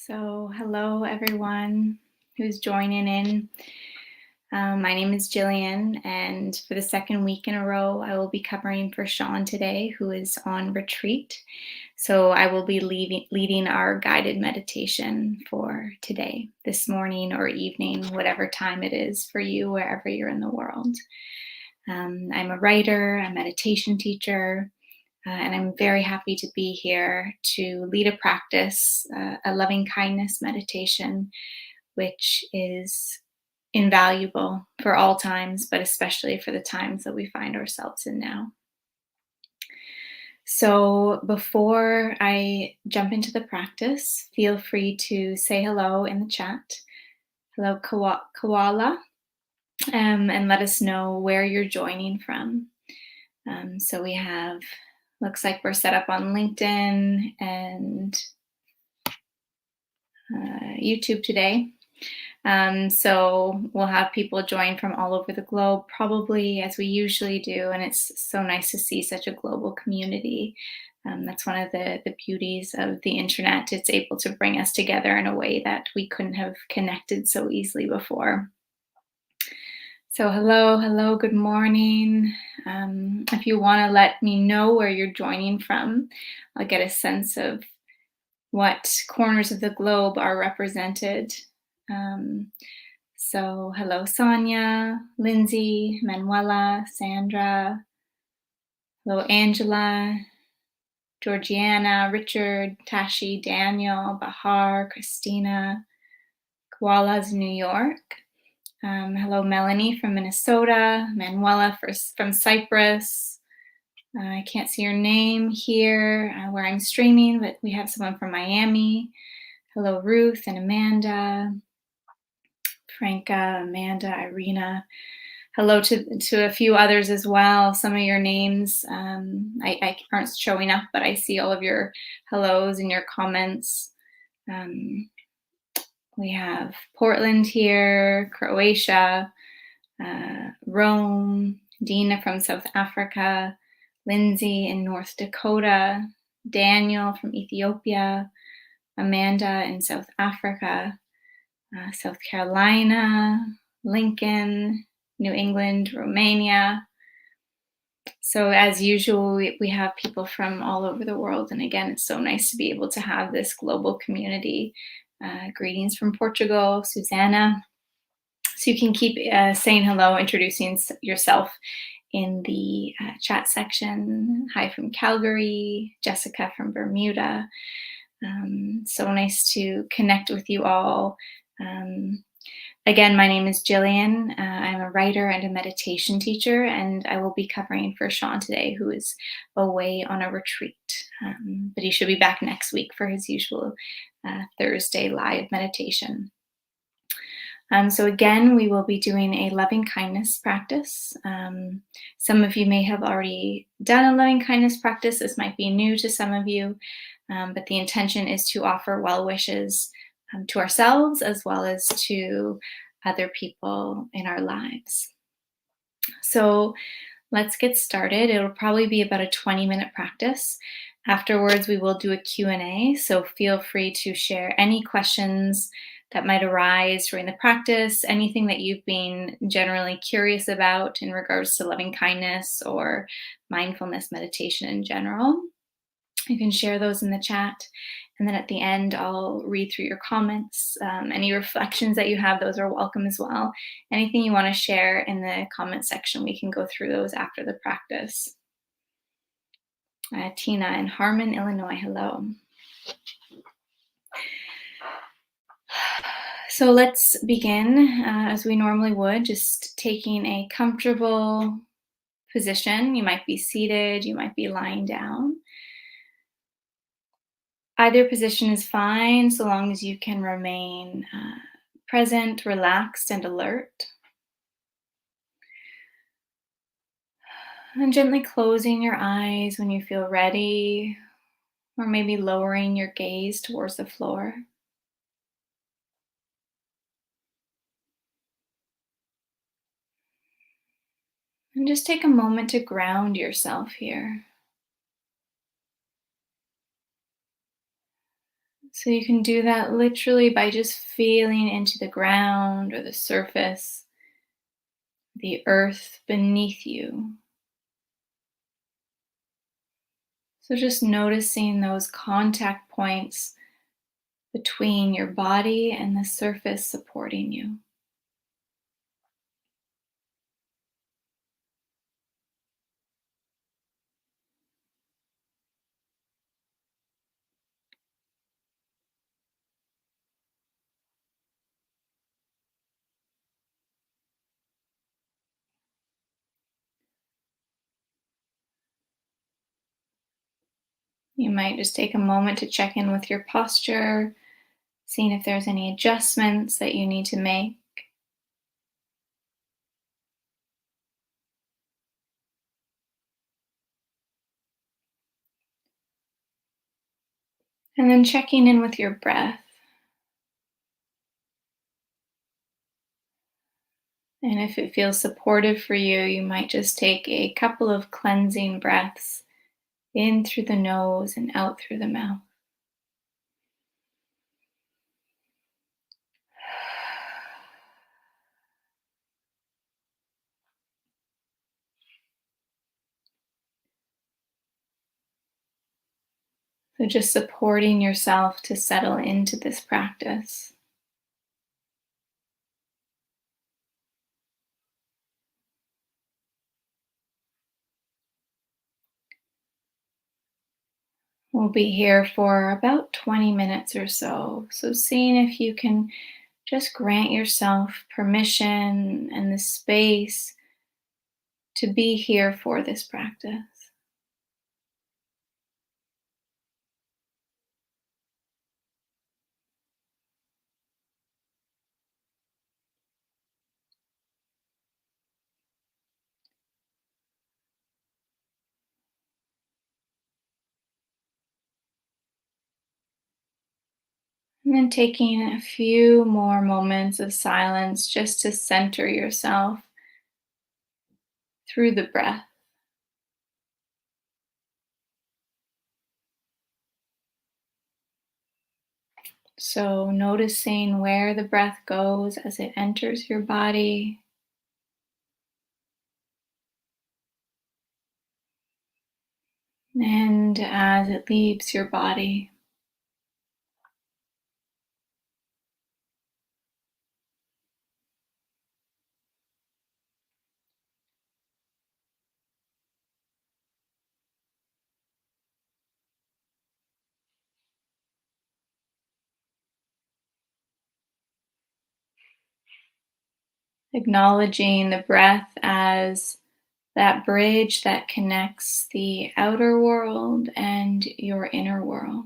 So, hello everyone who's joining in. My name is Gillian, and for the second week in a row, I will be covering for Sean today, who is on retreat. So, I will be leading our guided meditation for today, this morning or evening, whatever time it is for you, wherever you're in the world. I'm a writer, a meditation teacher, and I'm very happy to be here to lead a practice, a loving kindness meditation, which is invaluable for all times, but especially for the times that we find ourselves in now. So, before I jump into the practice, feel free to say hello in the chat. Hello, Koala, and let us know where you're joining from. So we have, looks like we're set up on LinkedIn and YouTube today. So we'll have people join from all over the globe, probably as we usually do. And it's so nice to see such a global community. That's one of the beauties of the internet. It's able to bring us together in a way that we couldn't have connected so easily before. So hello, good morning. If you want to let me know where you're joining from, I'll get a sense of what corners of the globe are represented. So hello, Sonia, Lindsay, Manuela, Sandra. Hello, Angela, Georgiana, Richard, Tashi, Daniel, Bahar, Christina, Koala's New York. Hello, Melanie from Minnesota, Manuela from Cyprus. I can't see your name here where I'm streaming, but we have someone from Miami. Hello, Ruth and Amanda, Franca, Amanda, Irina. Hello to a few others as well. Some of your names I aren't showing up, but I see all of your hellos and your comments. We have Portland here, Croatia, Rome, Dina from South Africa, Lindsay in North Dakota, Daniel from Ethiopia, Amanda in South Africa, South Carolina, Lincoln, New England, Romania. So as usual, we have people from all over the world. And again, it's so nice to be able to have this global community. Greetings from Portugal, Susanna. So you can keep saying hello, introducing yourself in the chat section. Hi from Calgary, Jessica from Bermuda. So nice to connect with you all. Again, my name is Gillian. I'm a writer and a meditation teacher, and I will be covering for Sean today, who is away on a retreat. But he should be back next week for his usual Thursday live meditation. So again, we will be doing a loving kindness practice. Some of you may have already done a loving kindness practice. This might be new to some of you, but the intention is to offer well wishes to ourselves as well as to other people in our lives. So let's get started. It'll probably be about a 20-minute practice. Afterwards, we will do a Q&A, so feel free to share any questions that might arise during the practice, anything that you've been generally curious about in regards to loving kindness or mindfulness meditation in general. You can share those in the chat. And then at the end, I'll read through your comments. Any reflections that you have, those are welcome as well. Anything you want to share in the comment section, we can go through those after the practice. Tina in Harmon, Illinois, hello. So let's begin as we normally would, just taking a comfortable position. You might be seated, you might be lying down. Either position is fine, so long as you can remain present, relaxed, and alert. And gently closing your eyes when you feel ready, or maybe lowering your gaze towards the floor. And just take a moment to ground yourself here. So you can do that literally by just feeling into the ground or the surface, the earth beneath you. So just noticing those contact points between your body and the surface supporting you. You might just take a moment to check in with your posture, seeing if there's any adjustments that you need to make. And then checking in with your breath. And if it feels supportive for you, you might just take a couple of cleansing breaths in through the nose and out through the mouth. So just supporting yourself to settle into this practice. We'll be here for about 20 minutes or so. So seeing if you can just grant yourself permission and the space to be here for this practice. And then taking a few more moments of silence just to center yourself through the breath. So noticing where the breath goes as it enters your body, and as it leaves your body. Acknowledging the breath as that bridge that connects the outer world and your inner world.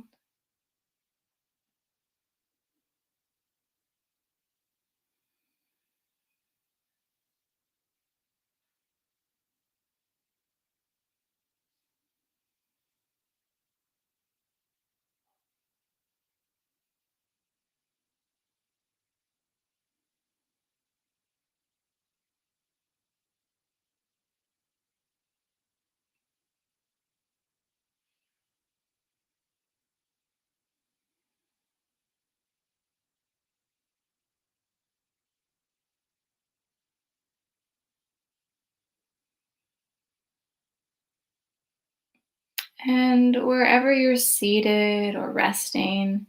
And wherever you're seated or resting,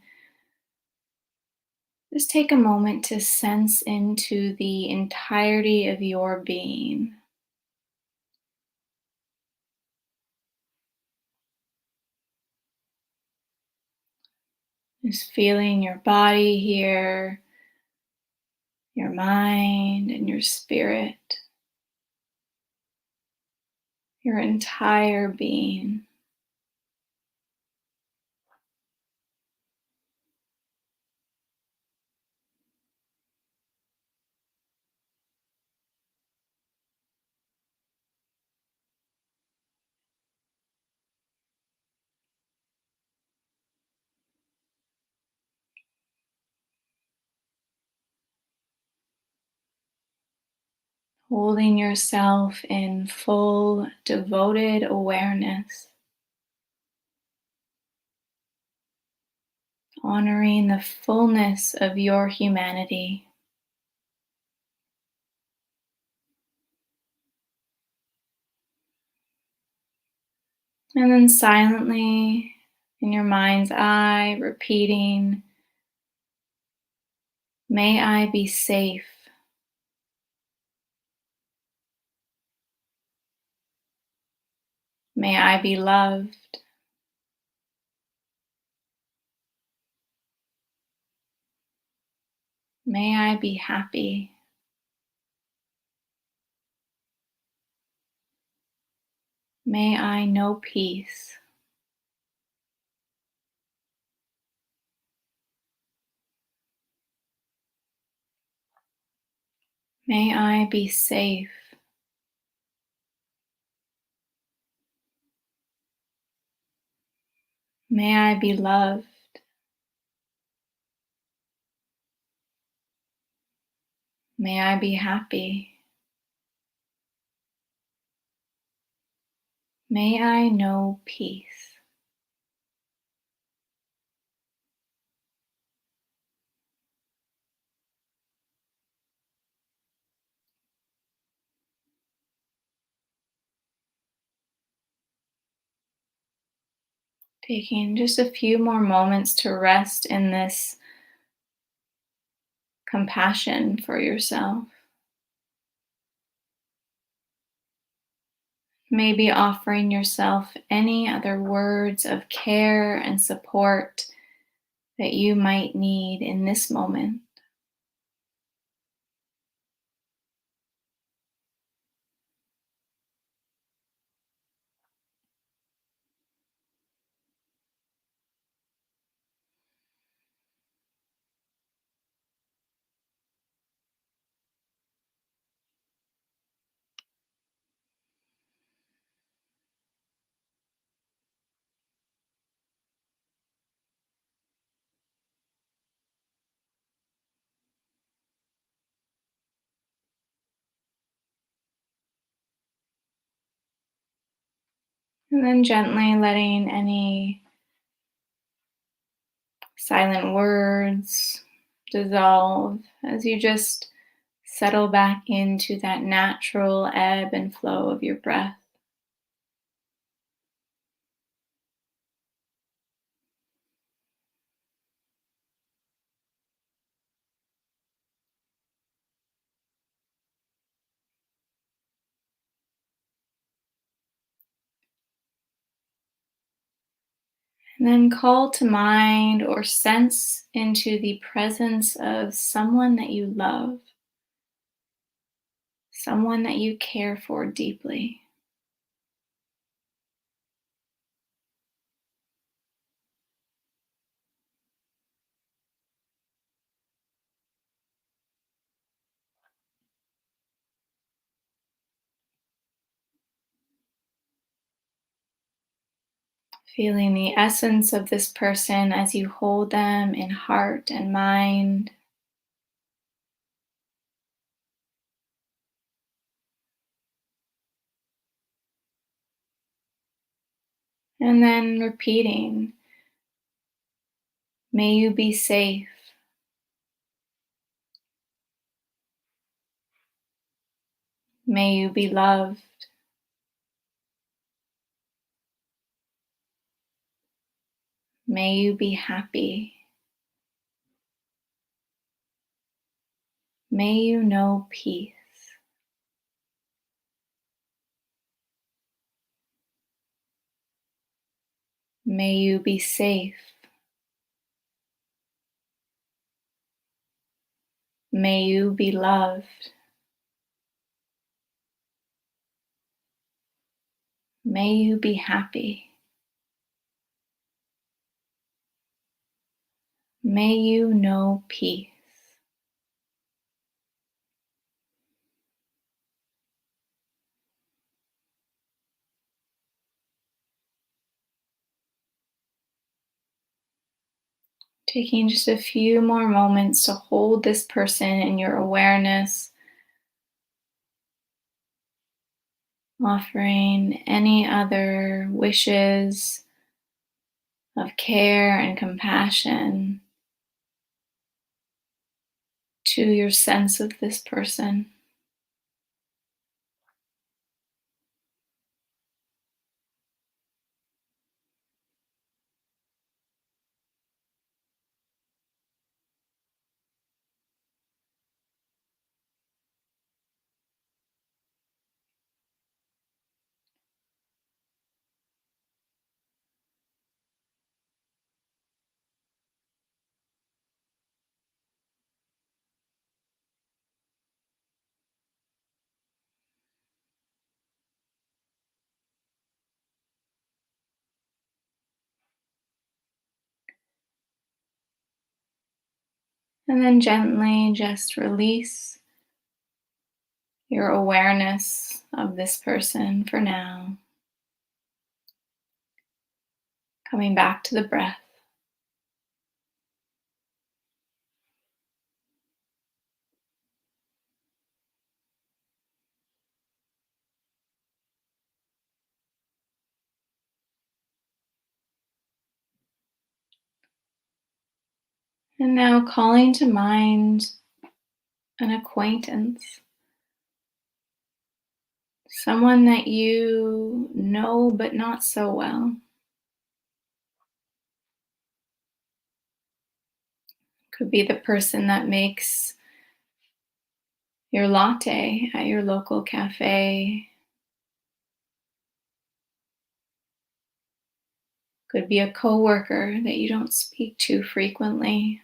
just take a moment to sense into the entirety of your being. Just feeling your body here, your mind, and your spirit, your entire being. Holding yourself in full devoted awareness, honoring the fullness of your humanity. And then silently in your mind's eye, repeating, may I be safe. May I be loved. May I be happy. May I know peace. May I be safe. May I be loved. May I be happy. May I know peace. Taking just a few more moments to rest in this compassion for yourself. Maybe offering yourself any other words of care and support that you might need in this moment. And then gently letting any silent words dissolve as you just settle back into that natural ebb and flow of your breath. And then call to mind or sense into the presence of someone that you love, someone that you care for deeply. Feeling the essence of this person as you hold them in heart and mind. And then repeating, may you be safe. May you be loved. May you be happy. May you know peace. May you be safe. May you be loved. May you be happy. May you know peace. Taking just a few more moments to hold this person in your awareness, offering any other wishes, of care and compassion to your sense of this person. And then gently just release your awareness of this person for now, coming back to the breath. And now calling to mind an acquaintance, someone that you know but not so well. Could be the person that makes your latte at your local cafe. Could be a coworker that you don't speak to frequently.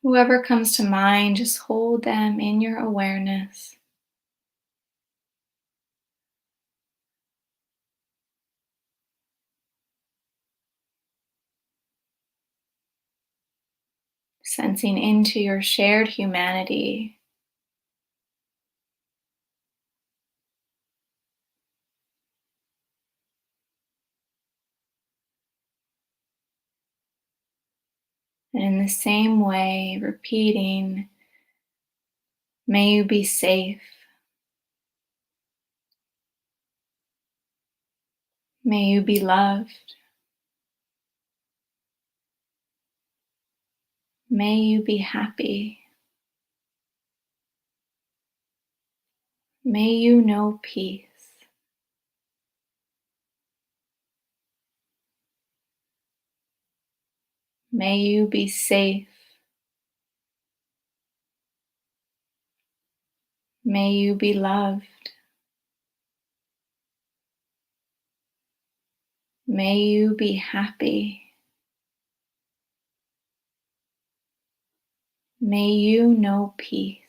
Whoever comes to mind, just hold them in your awareness. Sensing into your shared humanity. And in the same way, repeating, may you be safe. May you be loved. May you be happy. May you know peace. May you be safe. May you be loved. May you be happy. May you know peace.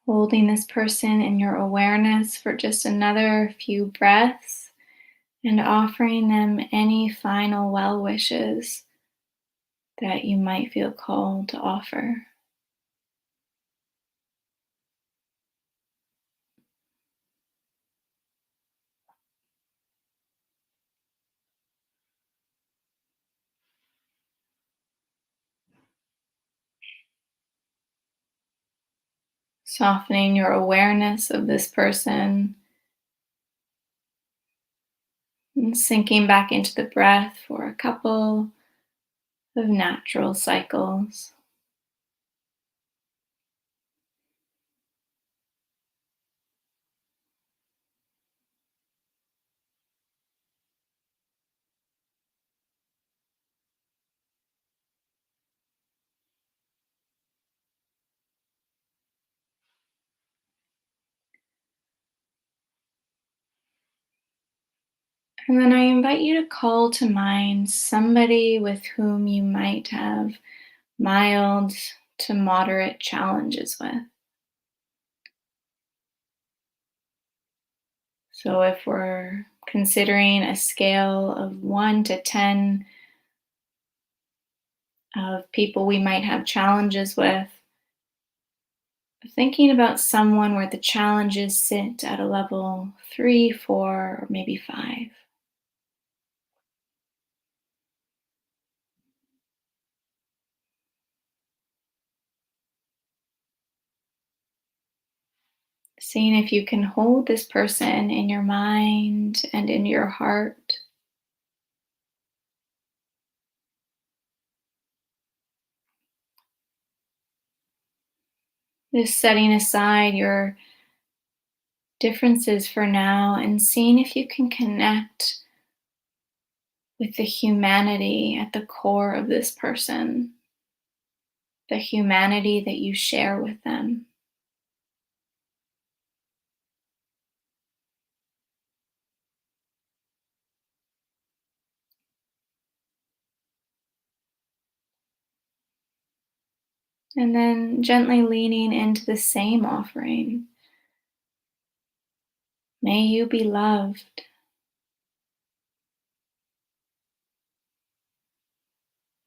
Holding this person in your awareness for just another few breaths and offering them any final well wishes that you might feel called to offer. Softening your awareness of this person and sinking back into the breath for a couple of natural cycles. And then I invite you to call to mind somebody with whom you might have mild to moderate challenges with. So if we're considering a scale of 1 to 10 of people we might have challenges with, Thinking about someone where the challenges sit at a level 3, 4, or maybe 5. Seeing if you can hold this person in your mind and in your heart. Just setting aside your differences for now and seeing if you can connect with the humanity at the core of this person, the humanity that you share with them. And then gently leaning into the same offering. May you be loved.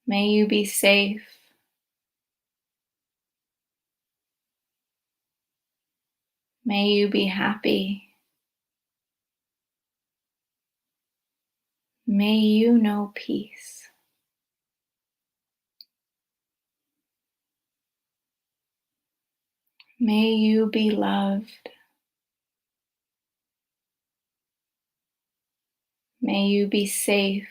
May you be safe. May you be happy. May you know peace. May you be loved. May you be safe.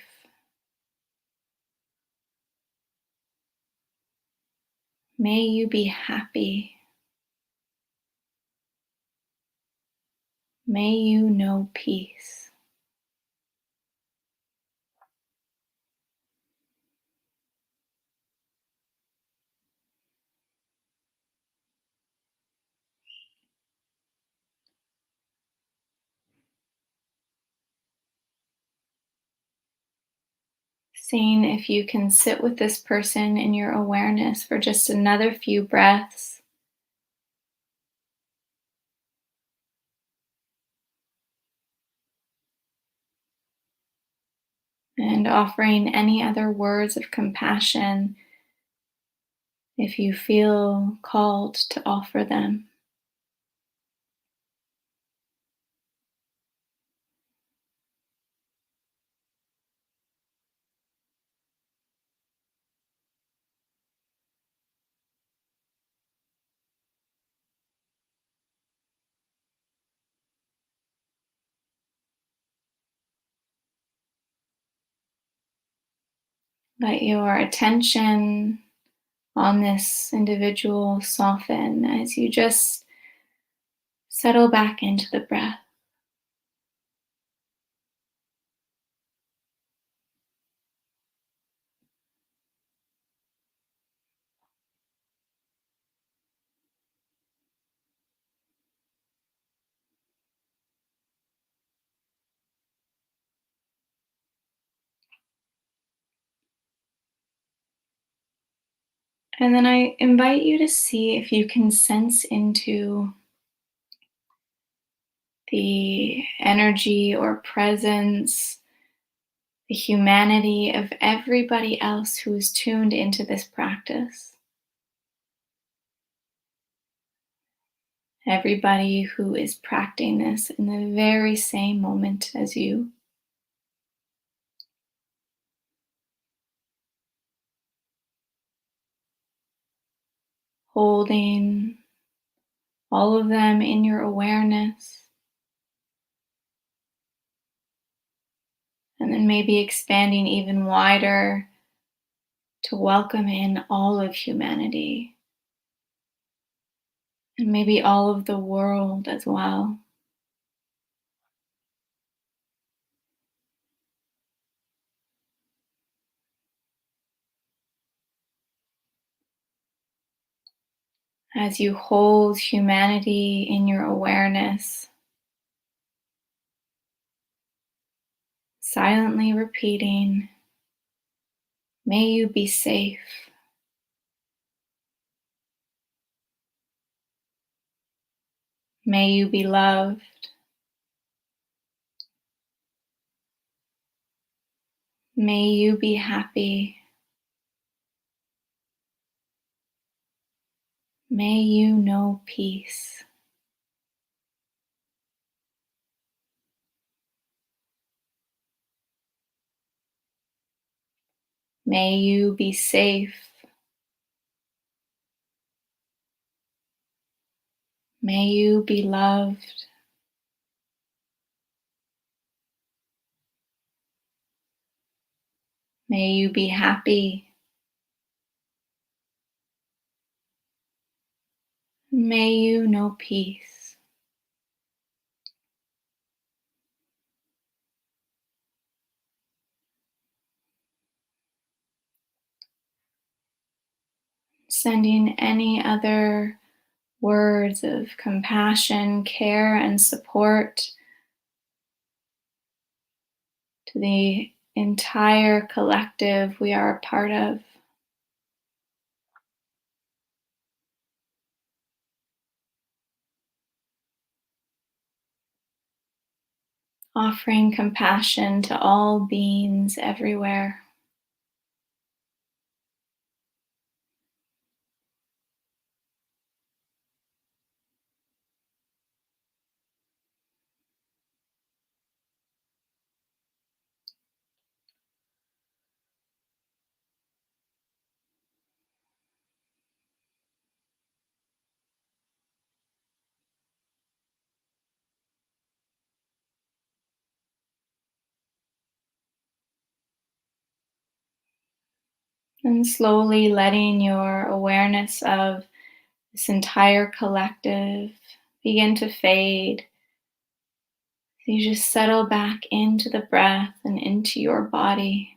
May you be happy. May you know peace. Seeing if you can sit with this person in your awareness for just another few breaths. And offering any other words of compassion if you feel called to offer them. Let your attention on this individual soften as you just settle back into the breath. And then I invite you to see if you can sense into the energy or presence, the humanity of everybody else who is tuned into this practice. Everybody who is practicing this in the very same moment as you. Holding all of them in your awareness. And then maybe expanding even wider to welcome in all of humanity. And maybe all of the world as well. As you hold humanity in your awareness, silently repeating, may you be safe. May you be loved. May you be happy. May you know peace. May you be safe. May you be loved. May you be happy. May you know peace. Sending any other words of compassion, care, and support to the entire collective we are a part of. Offering compassion to all beings everywhere. And slowly letting your awareness of this entire collective begin to fade. So you just settle back into the breath and into your body.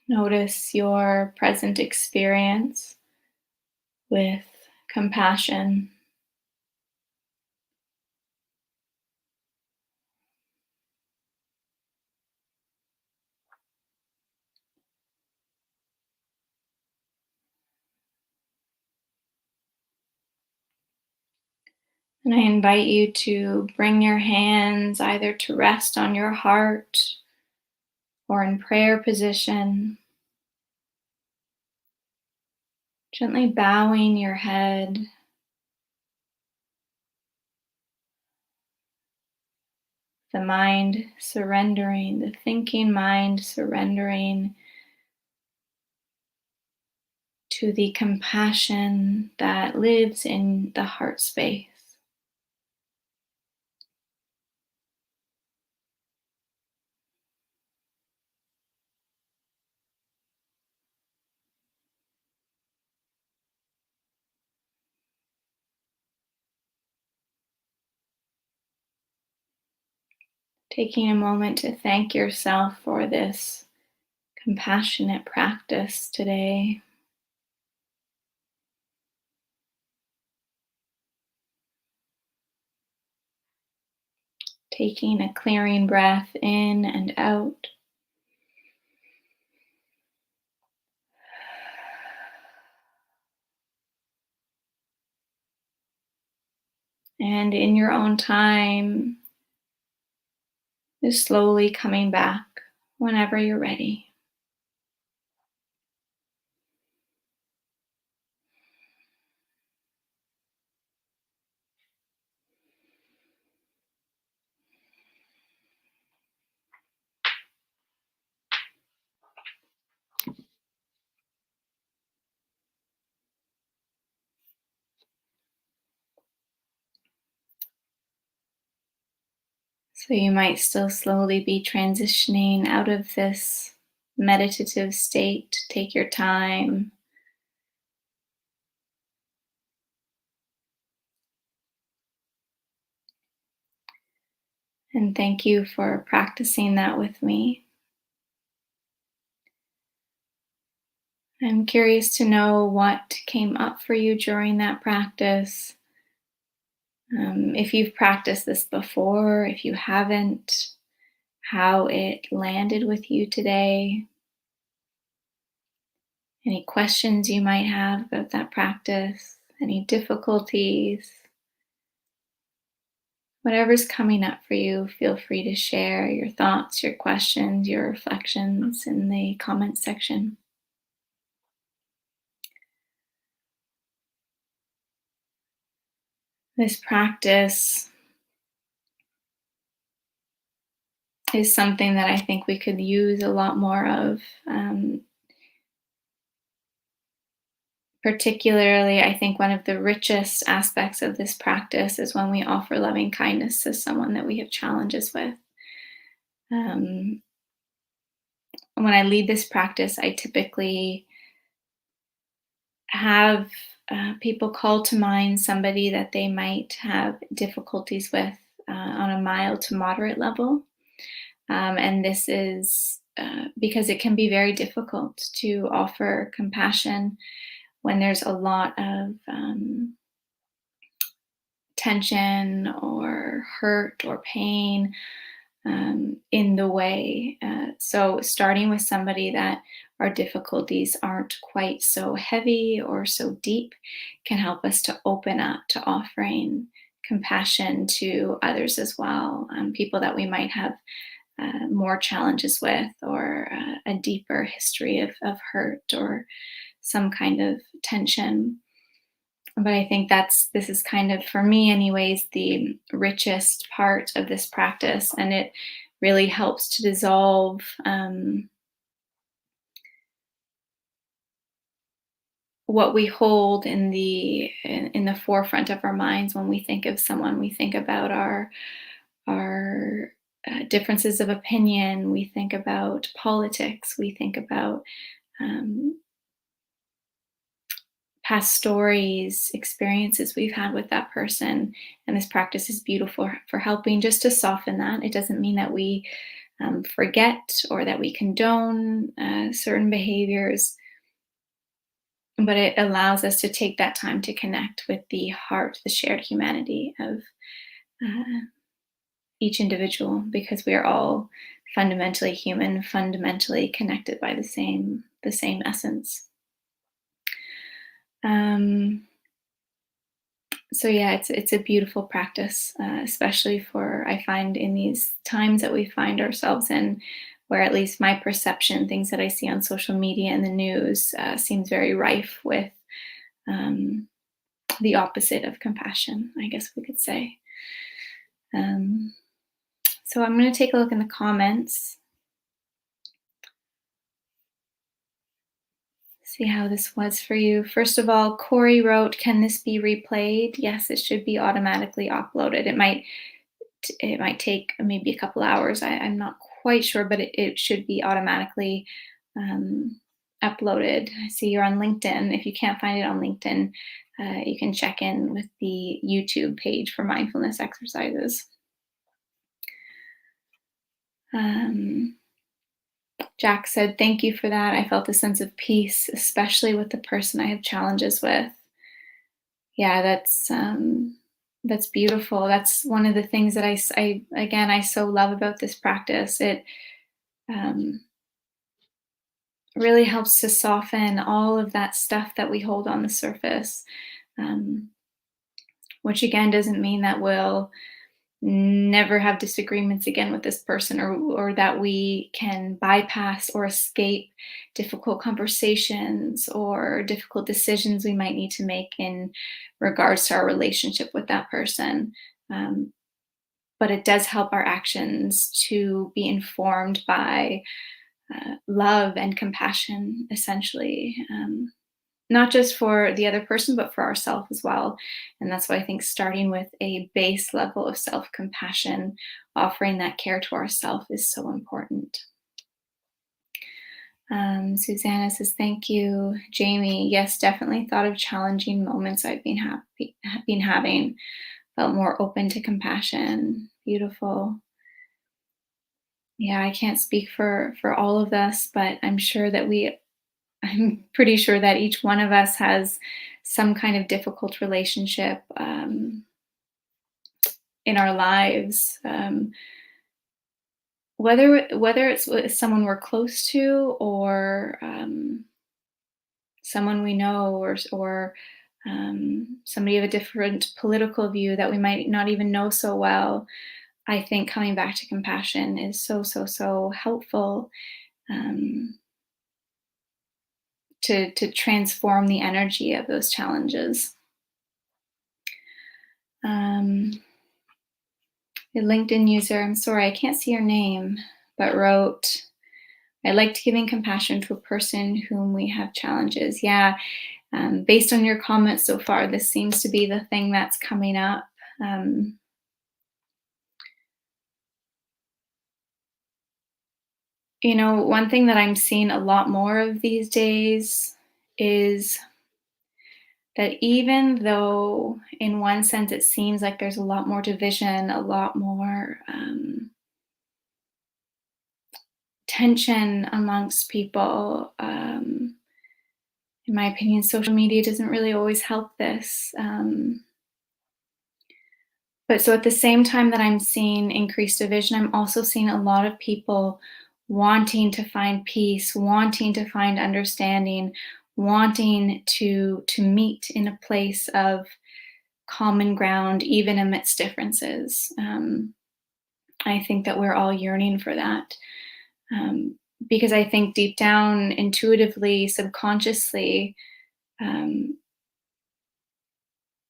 Notice your present experience with compassion. And I invite you to bring your hands either to rest on your heart or in prayer position, gently bowing your head, the mind surrendering, the thinking mind surrendering to the compassion that lives in the heart space. Taking a moment to thank yourself for this compassionate practice today. Taking a clearing breath in and out. And in your own time, just slowly coming back whenever you're ready. So you might still slowly be transitioning out of this meditative state. Take your time. And thank you for practicing that with me. I'm curious to know what came up for you during that practice. If you've practiced this before, if you haven't, how it landed with you today. Any questions you might have about that practice, any difficulties, whatever's coming up for you, feel free to share your thoughts, your questions, your reflections in the comments section. This practice is something that I think we could use a lot more of. Particularly, I think one of the richest aspects of this practice is when we offer loving kindness to someone that we have challenges with. Um, when I lead this practice, I typically have people call to mind somebody that they might have difficulties with on a mild to moderate level. And this is because it can be very difficult to offer compassion when there's a lot of tension or hurt or pain in the way. So, starting with somebody that our difficulties aren't quite so heavy or so deep can help us to open up to offering compassion to others as well, people that we might have more challenges with, or a deeper history of hurt or some kind of tension. But I think this is kind of, for me anyways, the richest part of this practice, and it really helps to dissolve what we hold in the forefront of our minds when we think of someone. We think about our differences of opinion. We think about politics. We think about um, past stories, experiences we've had with that person. And this practice is beautiful for helping just to soften that. It doesn't mean that we forget or that we condone certain behaviors, but it allows us to take that time to connect with the heart, the shared humanity of uh, each individual, because we are all fundamentally human, fundamentally connected by the same essence. Um, so yeah, it's a beautiful practice, especially for, I find, in these times that we find ourselves in, where at least my perception, things that I see on social media and the news, seems very rife with um, the opposite of compassion, I guess we could say. Um, so I'm going to take a look in the comments, see how this was for you. First of all, Corey wrote, "Can this be replayed?" Yes, it should be automatically uploaded. It might take maybe a couple hours. I'm not quite sure, but it should be automatically uploaded. I see you're on LinkedIn. If you can't find it on LinkedIn, you can check in with the YouTube page for mindfulness exercises. Um, Jack said, "Thank you for that. I felt a sense of peace, especially with the person I have challenges with." Yeah, that's beautiful. That's one of the things that again, I so love about this practice. It um, really helps to soften all of that stuff that we hold on the surface, um, which again doesn't mean that we'll never have disagreements again with this person, or that we can bypass or escape difficult conversations or difficult decisions we might need to make in regards to our relationship with that person. Um, but it does help our actions to be informed by love and compassion, essentially. Not just for the other person, but for ourselves as well. And that's why I think starting with a base level of self compassion, offering that care to ourselves, is so important. Susanna says, "Thank you." Jamie, yes, definitely thought of challenging moments been having, felt more open to compassion. Beautiful. Yeah, I can't speak for all of us, but I'm pretty sure that each one of us has some kind of difficult relationship in our lives, whether it's with someone we're close to, or someone we know, or somebody of a different political view that we might not even know so well, I think coming back to compassion is so, so, so helpful, um, to transform the energy of those challenges. A LinkedIn user, I'm sorry, I can't see your name, but wrote, I liked giving compassion to a person whom we have challenges. Yeah, based on your comments so far, this seems to be the thing that's coming up. One thing that I'm seeing a lot more of these days is that even though, in one sense, it seems like there's a lot more division, a lot more tension amongst people, in my opinion, social media doesn't really always help this. But so at the same time that I'm seeing increased division, I'm also seeing a lot of people wanting to find peace, wanting to find understanding, wanting to meet in a place of common ground, even amidst differences. I think that we're all yearning for that. Because I think deep down, intuitively, subconsciously, um,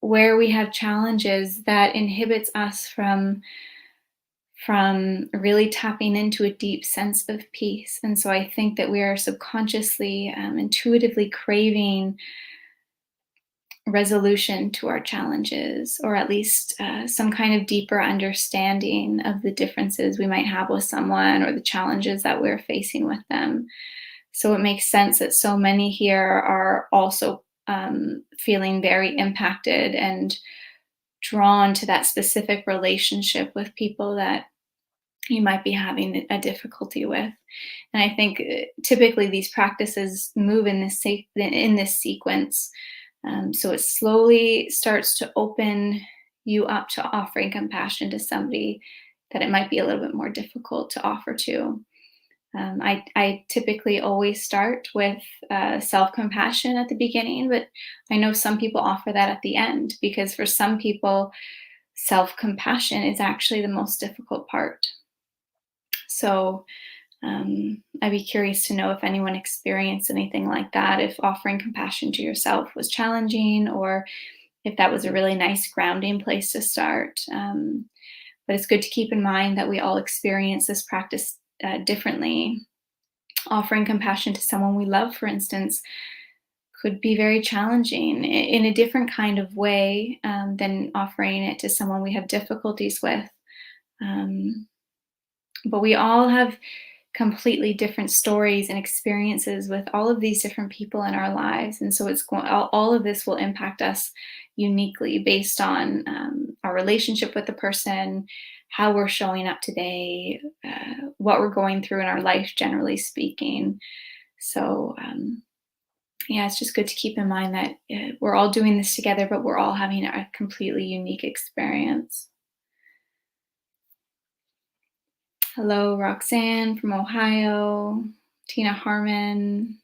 where we have challenges that inhibits us from really tapping into a deep sense of peace. And so I think that we are subconsciously, intuitively craving resolution to our challenges, or at least some kind of deeper understanding of the differences we might have with someone or the challenges that we're facing with them. So it makes sense that so many here are also feeling very impacted and drawn to that specific relationship with people that you might be having a difficulty with. And I think typically these practices move in this sequence. So it slowly starts to open you up to offering compassion to somebody that it might be a little bit more difficult to offer to. I typically always start with self-compassion at the beginning, but I know some people offer that at the end, because for some people, self-compassion is actually the most difficult part. So I'd be curious to know if anyone experienced anything like that, if offering compassion to yourself was challenging, or if that was a really nice grounding place to start. But it's good to keep in mind that we all experience this practice differently. Offering compassion to someone we love, for instance, could be very challenging in a different kind of way than offering it to someone we have difficulties with. But we all have completely different stories and experiences with all of these different people in our lives, and so all of this will impact us uniquely based on our relationship with the person, how we're showing up today, what we're going through in our life, generally speaking. So yeah, it's just good to keep in mind that we're all doing this together, but we're all having a completely unique experience. Hello, Roxanne from Ohio, Tina Harmon,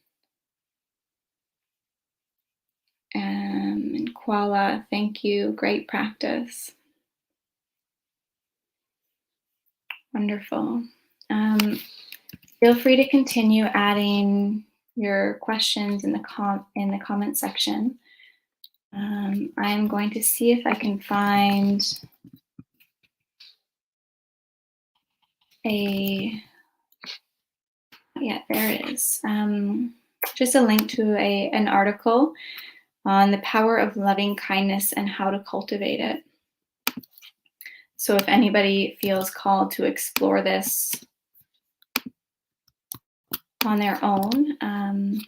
and Kuala. Thank you. Great practice. Wonderful. Feel free to continue adding your questions in the comment section. I'm going to see if I can find yeah, there it is. Just a link to an article on the power of loving kindness and how to cultivate it. So if anybody feels called to explore this on their own, I'm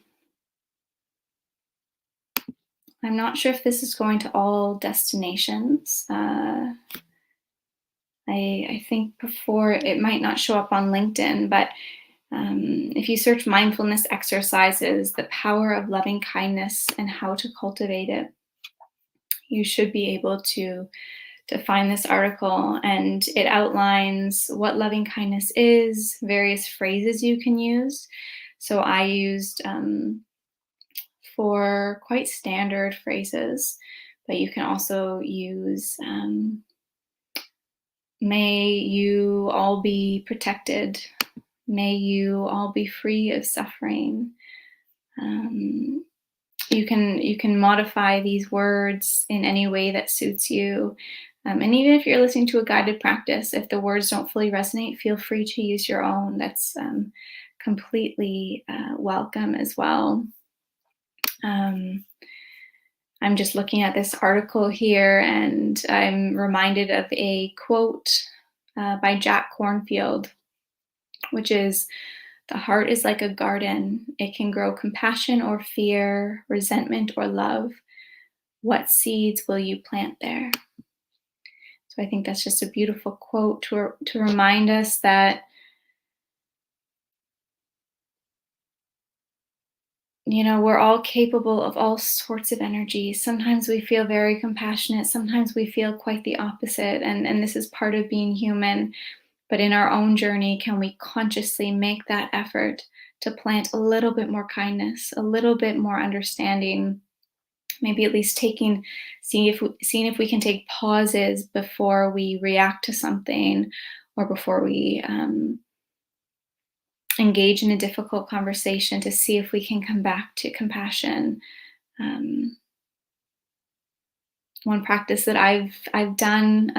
not sure if this is going to all destinations. I think before it might not show up on LinkedIn, but if you search mindfulness exercises, the power of loving kindness and how to cultivate it, you should be able to find this article, and it outlines what loving kindness is, various phrases you can use. So I used for quite standard phrases, but you can also use may you all be protected. May you all be free of suffering. You can modify these words in any way that suits you. And even if you're listening to a guided practice, if the words don't fully resonate, feel free to use your own. That's completely welcome as well. I'm just looking at this article here, and I'm reminded of a quote by Jack Kornfield, which is, "The heart is like a garden. It can grow compassion or fear, resentment or love. What seeds will you plant there?" So I think that's just a beautiful quote to remind us that, we're all capable of all sorts of energies. Sometimes we feel very compassionate. Sometimes we feel quite the opposite. And this is part of being human. But in our own journey, can we consciously make that effort to plant a little bit more kindness, a little bit more understanding, maybe at least seeing if we can take pauses before we react to something, or before we engage in a difficult conversation, to see if we can come back to compassion. One practice that I've done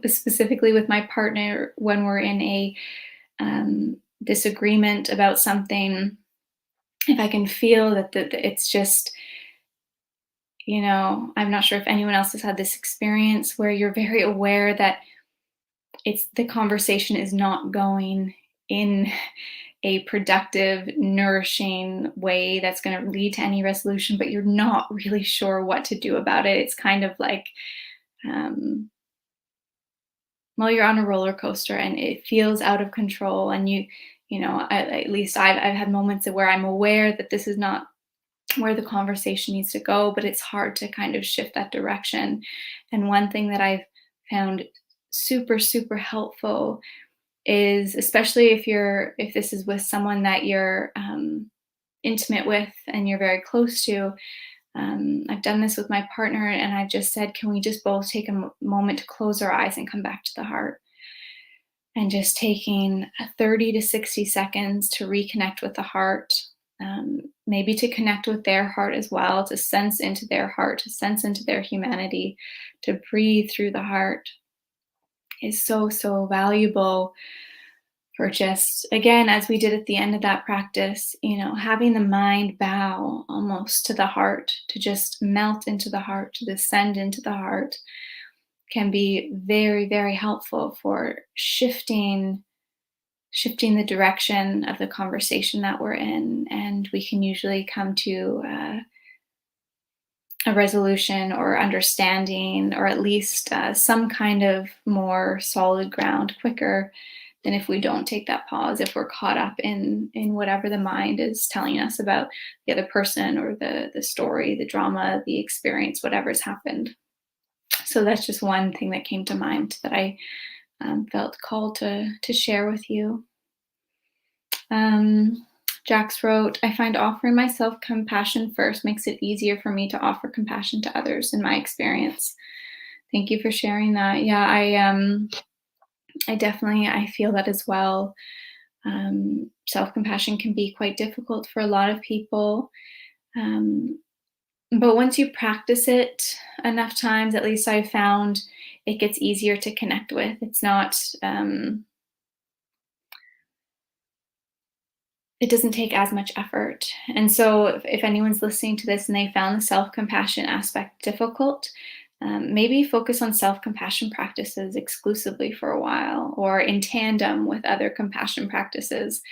specifically with my partner when we're in a disagreement about something, if I can feel that it's just, I'm not sure if anyone else has had this experience where you're very aware that the conversation is not going in a productive, nourishing way that's going to lead to any resolution, but you're not really sure what to do about it. It's kind of like, you're on a roller coaster and it feels out of control, and at least I've had moments where I'm aware that this is not where the conversation needs to go, but it's hard to kind of shift that direction. And one thing that I've found super, super helpful is, especially if this is with someone that you're intimate with and you're very close to, I've done this with my partner, and I've just said, can we just both take a moment to close our eyes and come back to the heart? And just taking 30 to 60 seconds to reconnect with the heart, maybe to connect with their heart as well, to sense into their heart, to sense into their humanity, to breathe through the heart, is so, so valuable for just, again, as we did at the end of that practice, having the mind bow almost to the heart, to just melt into the heart, to descend into the heart, can be very, very helpful for shifting the direction of the conversation that we're in. And we can usually come to a resolution or understanding, or at least some kind of more solid ground quicker than if we don't take that pause, if we're caught up in whatever the mind is telling us about the other person, or the story, the drama, the experience, whatever's happened. So that's just one thing that came to mind that I felt called to share with you. Jax wrote, "I find offering myself compassion first makes it easier for me to offer compassion to others in my experience." Thank you for sharing that. Yeah, I definitely, I feel that as well. Self-compassion can be quite difficult for a lot of people. But once you practice it enough times, at least I've found it gets easier to connect with. It's not, it doesn't take as much effort. And so if anyone's listening to this and they found the self-compassion aspect difficult, maybe focus on self-compassion practices exclusively for a while, or in tandem with other compassion practices,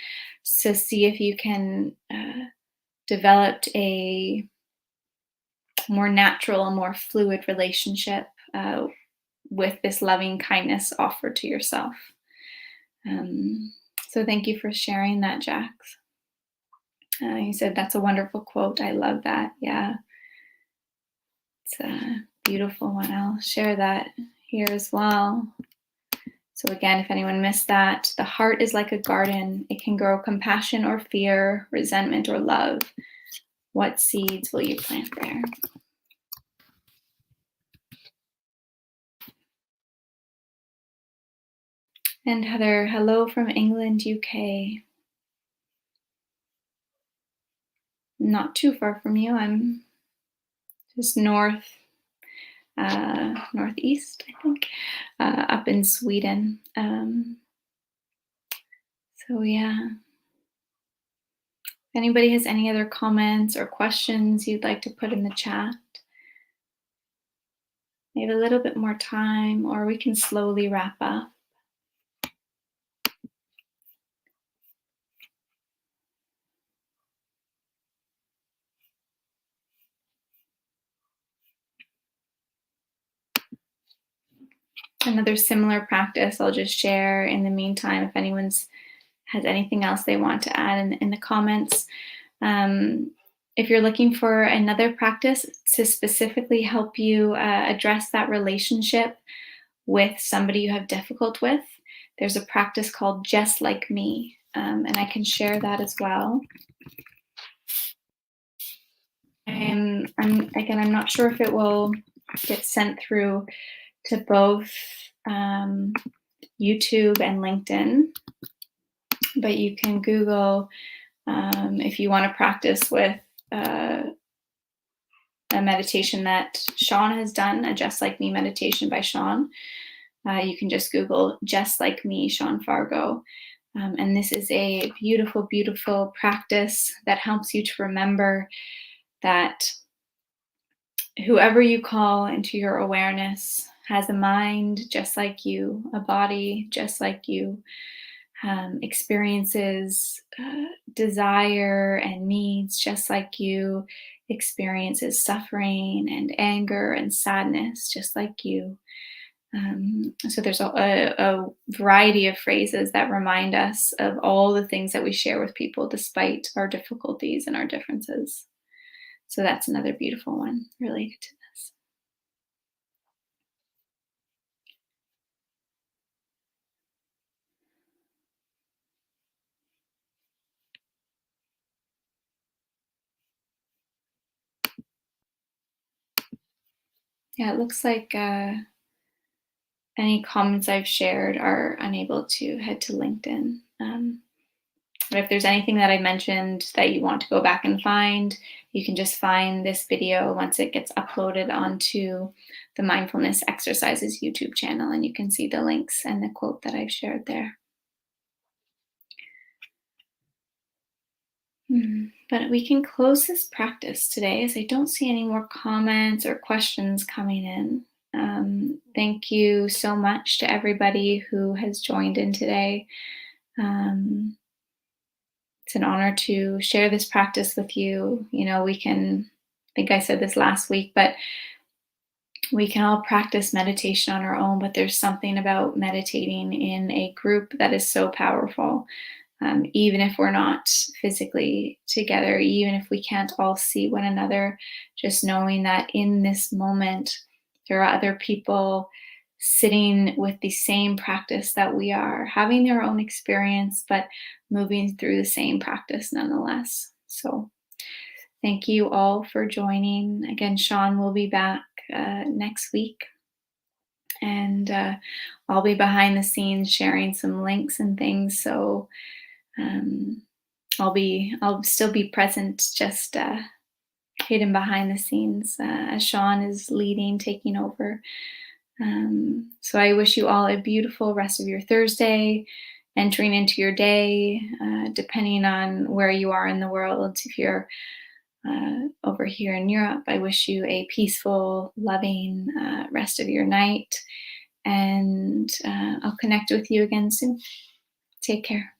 to see if you can develop a more natural and more fluid relationship with this loving kindness offered to yourself. So thank you for sharing that, Jax. You said that's a wonderful quote. I love that. Yeah. It's a beautiful one. I'll share that here as well. So again, if anyone missed that, the heart is like a garden. It can grow compassion or fear, resentment or love. What seeds will you plant there? And Heather, hello from England, UK. Not too far from you. I'm just northeast, I think, up in Sweden. So yeah. If anybody has any other comments or questions you'd like to put in the chat, we have a little bit more time, or we can slowly wrap up. Another similar practice I'll just share in the meantime, if anyone's has anything else they want to add in the comments. If you're looking for another practice to specifically help you address that relationship with somebody you have difficult with, there's a practice called Just Like Me, and I can share that as well. I'm not sure if it will get sent through to both YouTube and LinkedIn, but you can Google if you want to practice with a meditation that Sean has done, a Just Like Me meditation by Sean. You can just Google Just Like Me, Sean Fargo. And this is a beautiful, beautiful practice that helps you to remember that whoever you call into your awareness has a mind just like you, a body just like you, experiences desire and needs just like you, experiences suffering and anger and sadness just like you. So there's a variety of phrases that remind us of all the things that we share with people despite our difficulties and our differences. So that's another beautiful one related to this. Yeah, it looks like any comments I've shared are unable to head to LinkedIn. But if there's anything that I mentioned that you want to go back and find, you can just find this video once it gets uploaded onto the Mindfulness Exercises YouTube channel, and you can see the links and the quote that I've shared there. But we can close this practice today as I don't see any more comments or questions coming in. Thank you so much to everybody who has joined in today. It's an honor to share this practice with you. You know, I think I said this last week, but we can all practice meditation on our own, but there's something about meditating in a group that is so powerful. Even if we're not physically together, even if we can't all see one another, just knowing that in this moment, there are other people sitting with the same practice that we are, having their own experience, but moving through the same practice nonetheless. So thank you all for joining. Again, Sean will be back next week. And I'll be behind the scenes sharing some links and things. So I'll still be present, just hidden behind the scenes as Sean is leading, taking over. So I wish you all a beautiful rest of your Thursday, entering into your day, depending on where you are in the world. If you're over here in Europe, I wish you a peaceful, loving rest of your night. And I'll connect with you again soon. Take care.